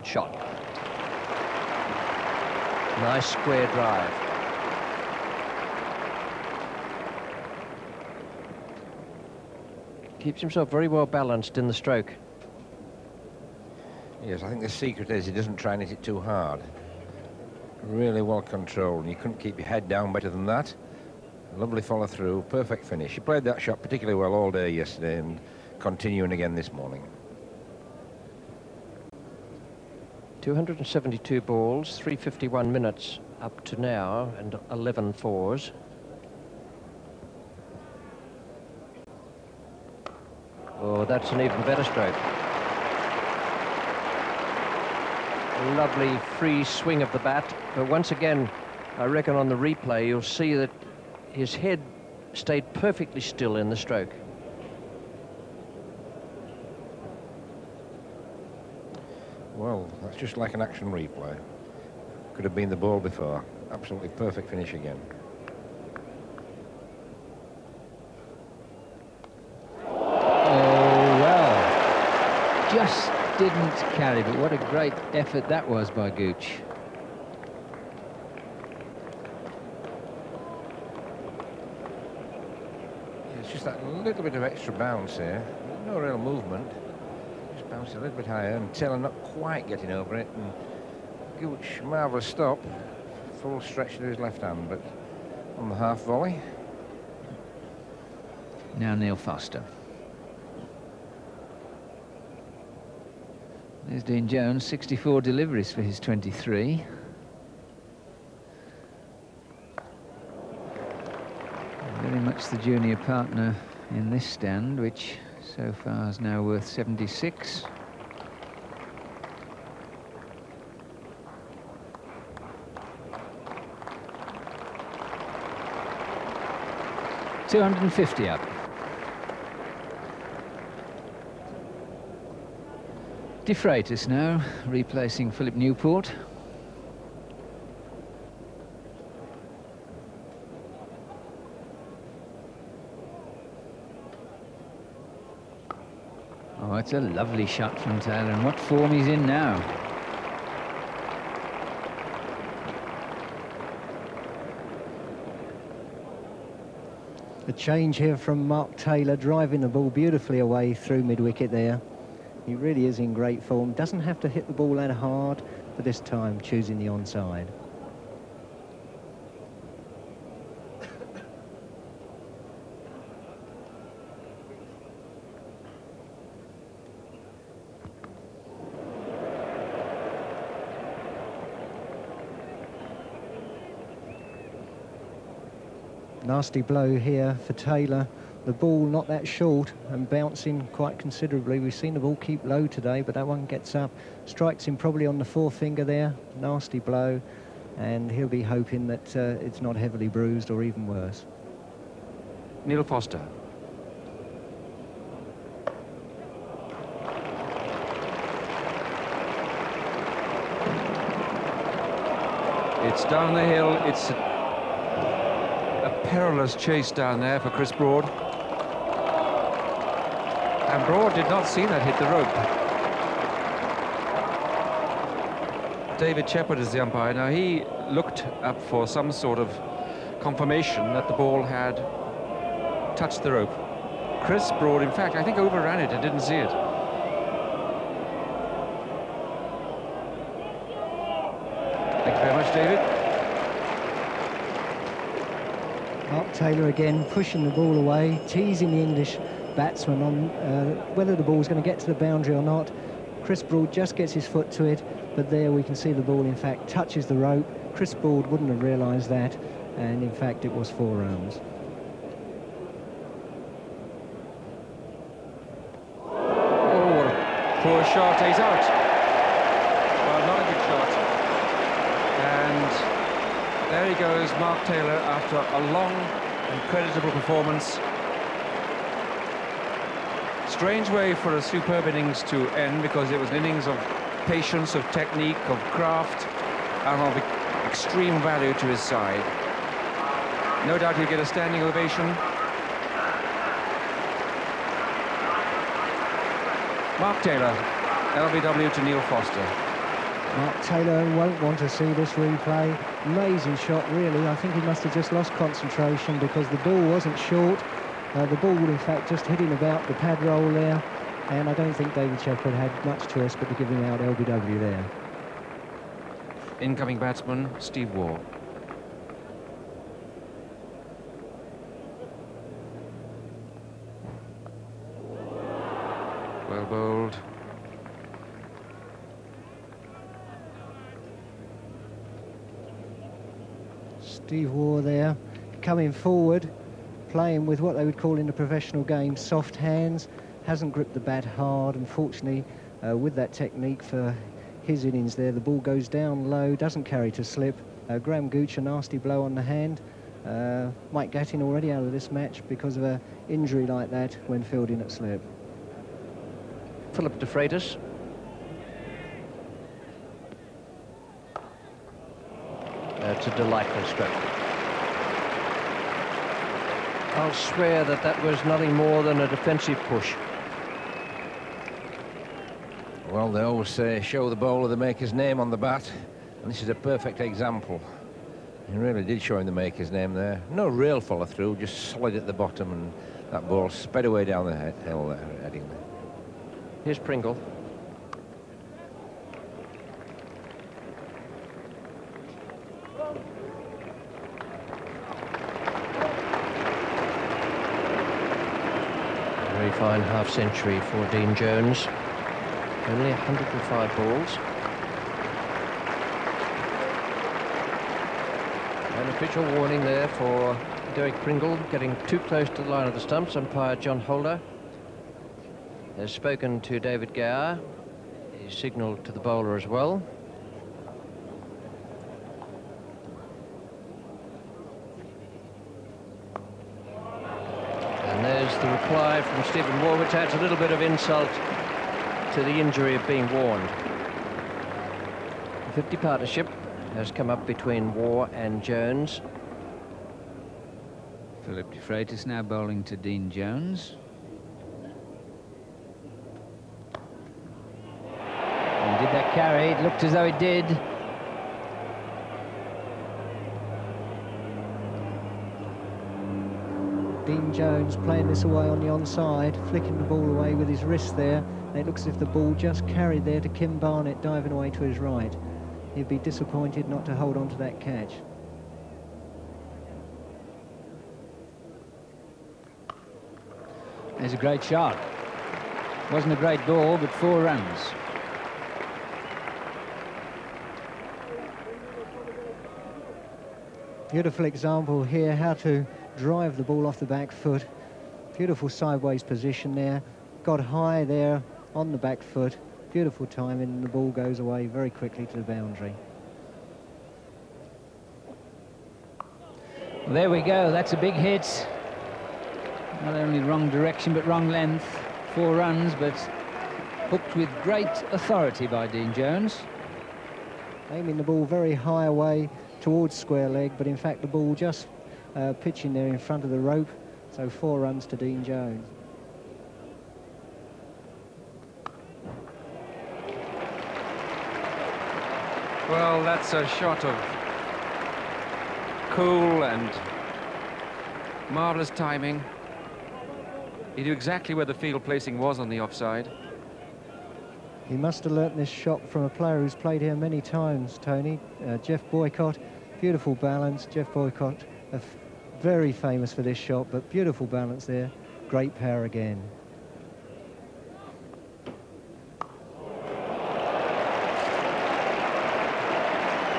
shot. Nice square drive. Keeps himself very well balanced in the stroke. Yes, I think the secret is he doesn't try and hit it too hard. Really well controlled. You couldn't keep your head down better than that. Lovely follow through, perfect finish. He played that shot particularly well all day yesterday and continuing again this morning. 272 balls, 351 minutes up to now, and 11 fours. Oh, that's an even better stroke. Lovely free swing of the bat, but once again, I reckon on the replay you'll see that his head stayed perfectly still in the stroke. Well, that's just like an action replay. Could have been the ball before. Absolutely perfect finish again. Oh, well. Just didn't carry, but what a great effort that was by Gooch. It's just that little bit of extra bounce here. No real movement. Just bounced a little bit higher, and Taylor not quite getting over it. And Gooch, marvellous stop. Full stretch to his left hand, but on the half volley. Now Neil Foster. There's Dean Jones, 64 deliveries for his 23. Very much the junior partner in this stand, which so far is now worth 76. $250 up. De Freitas now replacing Philip Newport. Oh, it's a lovely shot from Taylor, and what form he's in now. A change here from Mark Taylor, driving the ball beautifully away through mid-wicket there. He really is in great form. Doesn't have to hit the ball that hard, but this time choosing the onside. Nasty blow here for Taylor. The ball not that short and bouncing quite considerably. We've seen the ball keep low today, but that one gets up, strikes him probably on the forefinger there. Nasty blow, and he'll be hoping that it's not heavily bruised or even worse. Neil Foster. It's down the hill. It's a perilous chase down there for Chris Broad. And Broad did not see that hit the rope. David Shepherd is the umpire. Now, he looked up for some sort of confirmation that the ball had touched the rope. Chris Broad, in fact, I think overran it and didn't see it. Thank you very much, David. Mark Taylor again pushing the ball away, teasing the English batsman on whether the ball's going to get to the boundary or not. Chris Broad just gets his foot to it, but there we can see the ball in fact touches the rope. Chris Broad wouldn't have realised that, and in fact it was 4 runs. Oh, what a poor shot. He's out. Well, not a good shot. And there he goes, Mark Taylor, after a long and creditable performance. Strange way for a superb innings to end, because it was an innings of patience, of technique, of craft, and of extreme value to his side. No doubt he'll get a standing ovation. Mark Taylor, LBW to Neil Foster. Mark Taylor won't want to see this replay. Amazing shot, really. I think he must have just lost concentration because the ball wasn't short. The ball, in fact, just hitting about the pad roll there. And I don't think David Shepherd had much choice but to give him out LBW there. Incoming batsman, Steve Waugh. Well bowled. Steve Waugh there, coming forward, playing with what they would call in the professional game soft hands. Hasn't gripped the bat hard, unfortunately, with that technique for his innings there. The ball goes down low, doesn't carry to slip. Graham Gooch, a nasty blow on the hand. Mike Gatting already out of this match because of an injury like that when fielding at slip. Philip de Freitas. It's a delightful stroke. I'll swear that that was nothing more than a defensive push. Well, they always say, show the bowler the maker's name on the bat, and this is a perfect example. He really did show him the maker's name there. No real follow-through, just solid at the bottom, and that ball sped away down the hill there, heading there. Here's Pringle. Very fine half-century for Dean Jones. Only 105 balls. An official warning there for Derek Pringle, getting too close to the line of the stumps. Umpire John Holder has spoken to David Gower. He signalled to the bowler as well. And there's the reply from Stephen Waugh, which adds a little bit of insult to the injury of being warned. The 50 partnership has come up between Waugh and Jones. Philip de Freitas now bowling to Dean Jones. And did that carry? It looked as though it did. Dean Jones playing this away on the onside, flicking the ball away with his wrist there. And it looks as if the ball just carried there to Kim Barnett, diving away to his right. He'd be disappointed not to hold on to that catch. There's a great shot. Wasn't a great ball, but 4 runs. Beautiful example here, how to drive the ball off the back foot. Beautiful sideways position there. Got high there on the back foot. Beautiful timing, and the ball goes away very quickly to the boundary. Well, there we go. That's a big hit. Not only wrong direction, but wrong length. 4 runs, but hooked with great authority by Dean Jones. Aiming the ball very high away towards square leg, but in fact the ball just pitching there in front of the rope. So 4 runs to Dean Jones. Well, that's a shot of cool and marvellous timing. He knew exactly where the field placing was on the offside. He must have learnt this shot from a player who's played here many times, Tony. Jeff Boycott, beautiful balance. Jeff Boycott, very famous for this shot, but beautiful balance there. Great power again.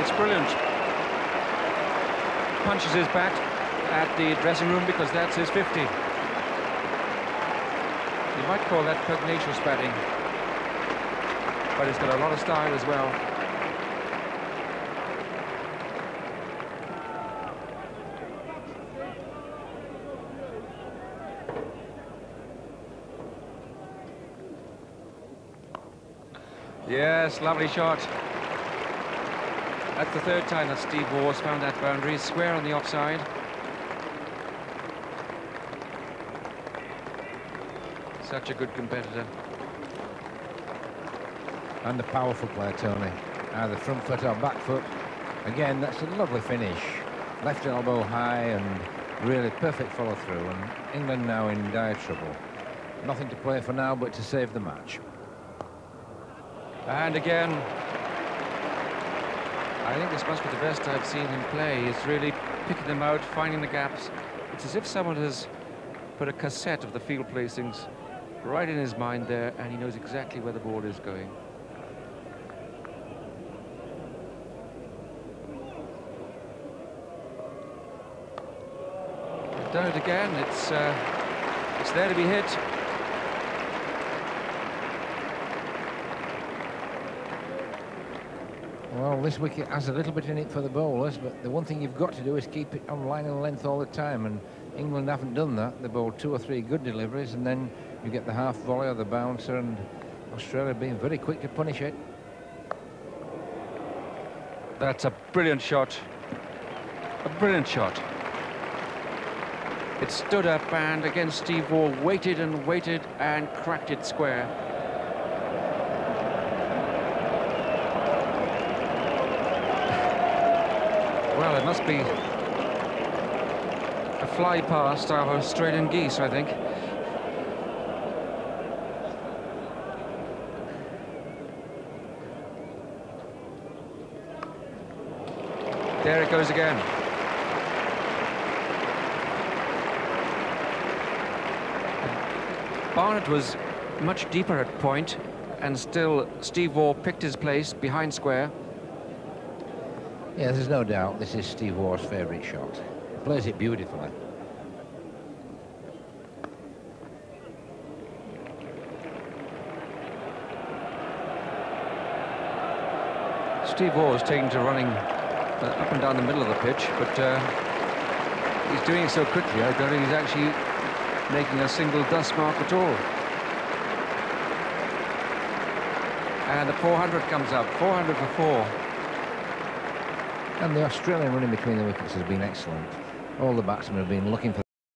It's brilliant. Punches his bat at the dressing room because that's his 50. You might call that pugnacious batting, but it's got a lot of style as well. Yes, lovely shot. That's the 3rd time that Steve Waugh has found that boundary, square on the offside. Such a good competitor. And a powerful player, Tony. either front foot or back foot. Again, that's a lovely finish. Left elbow high and really perfect follow through. And England now in dire trouble. Nothing to play for now but to save the match. And again, I think this must be the best I've seen him play. He's really picking them out, finding the gaps. It's as if someone has put a cassette of the field placings right in his mind there, and he knows exactly where the ball is going. They've done it again. It's there to be hit. Well, this wicket has a little bit in it for the bowlers, but the one thing you've got to do is keep it on line and length all the time, and England haven't done that. They bowled 2 or 3 good deliveries, and then you get the half volley or the bouncer, and Australia being very quick to punish it. That's a brilliant shot. A brilliant shot. It stood up, and again Steve Waugh waited and waited and cracked it square. Well, it must be a fly past our Australian geese, I think. There it goes again. Barnett was much deeper at point, and still Steve Waugh picked his place behind square. Yeah, there's no doubt this is Steve Waugh's favourite shot. He plays it beautifully. Steve Waugh is taking to running up and down the middle of the pitch, but he's doing it so quickly, I don't think he's actually making a single dust mark at all. And the 400 comes up, 400 for 4. And the Australian running between the wickets has been excellent. All the batsmen have been looking for